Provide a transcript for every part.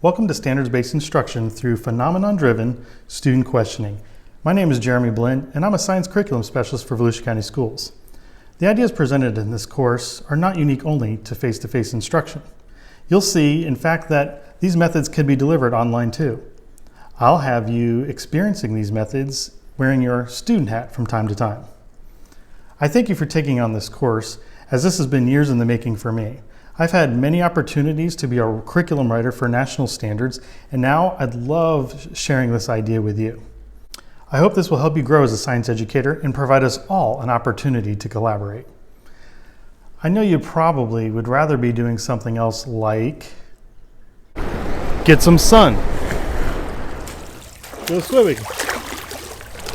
Welcome to standards-based instruction through phenomenon-driven student questioning. My name is Jeremy Blinn, and I'm a science curriculum specialist for Volusia County Schools. The ideas presented in this course are not unique only to face-to-face instruction. You'll see, in fact, that these methods can be delivered online too. I'll have you experiencing these methods wearing your student hat from time to time. I thank you for taking on this course, as this has been years in the making for me. I've had many opportunities to be a curriculum writer for national standards, and now I'd love sharing this idea with you. I hope this will help you grow as a science educator and provide us all an opportunity to collaborate. I know you probably would rather be doing something else like get some sun, go swimming,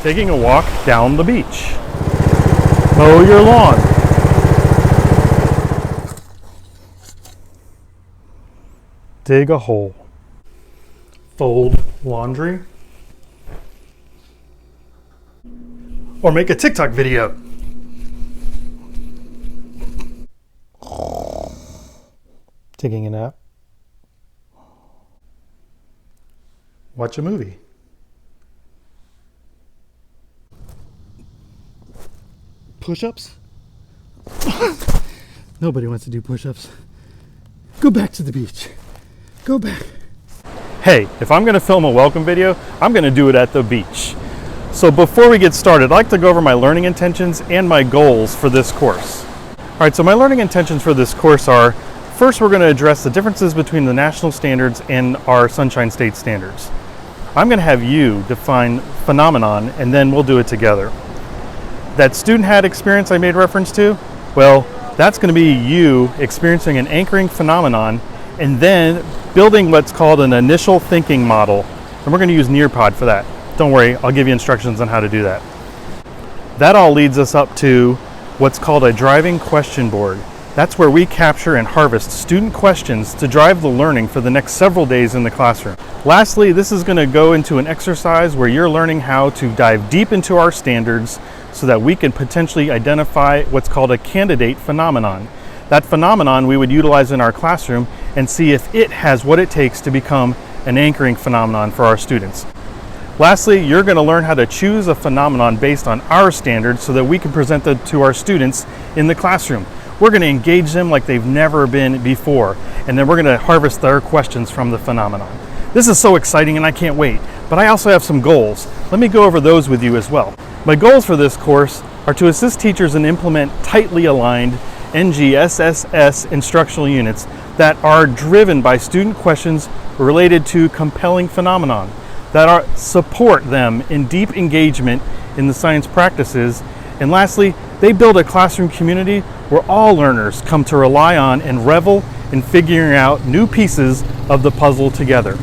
taking a walk down the beach, mow your lawn, dig a hole, fold laundry, or make a TikTok video. Taking a nap, watch a movie, push-ups. Nobody wants to do push-ups. Go back to the beach. Go back. Hey, if I'm going to film a welcome video, I'm going to do it at the beach. So before we get started, I'd like to go over my learning intentions and my goals for this course. All right, so my learning intentions for this course are, first we're going to address the differences between the national standards and our Sunshine State standards. I'm going to have you define phenomenon, and then we'll do it together. That student hat experience I made reference to, well, that's going to be you experiencing an anchoring phenomenon and then building what's called an initial thinking model. And we're going to use Nearpod for that. Don't worry, I'll give you instructions on how to do that. That all leads us up to what's called a driving question board. That's where we capture and harvest student questions to drive the learning for the next several days in the classroom. Lastly, this is going to go into an exercise where you're learning how to dive deep into our standards so that we can potentially identify what's called a candidate phenomenon. That phenomenon we would utilize in our classroom and see if it has what it takes to become an anchoring phenomenon for our students. Lastly, you're going to learn how to choose a phenomenon based on our standards so that we can present it to our students in the classroom. We're going to engage them like they've never been before, and then we're going to harvest their questions from the phenomenon. This is so exciting and I can't wait, but I also have some goals. Let me go over those with you as well. My goals for this course are to assist teachers and implement tightly aligned NGSSS instructional units that are driven by student questions related to compelling phenomenon, that support them in deep engagement in the science practices, and lastly, they build a classroom community where all learners come to rely on and revel in figuring out new pieces of the puzzle together.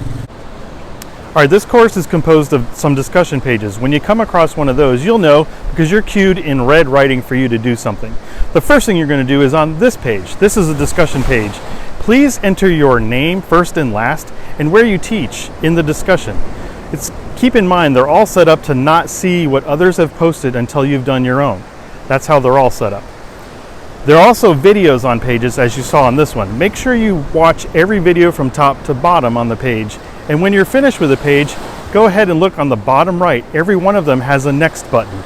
All right, this course is composed of some discussion pages. When you come across one of those, you'll know because you're cued in red writing for you to do something. The first thing you're going to do is on this page. This is a discussion page. Please enter your name first and last and where you teach in the discussion. Keep in mind they're all set up to not see what others have posted until you've done your own. That's how they're all set up. There are also videos on pages as you saw on this one. Make sure you watch every video from top to bottom on the page. And when you're finished with the page, go ahead and look on the bottom right. Every one of them has a next button.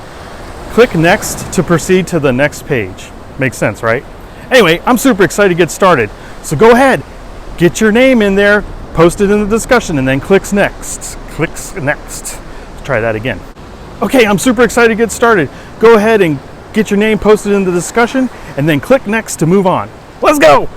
Click next to proceed to the next page. Makes sense, right? Anyway, I'm super excited to get started. So go ahead, get your name in there, post it in the discussion, and then clicks next. Clicks next. Let's try that again. Okay, I'm super excited to get started. Go ahead and get your name posted in the discussion, and then click next to move on. Let's go!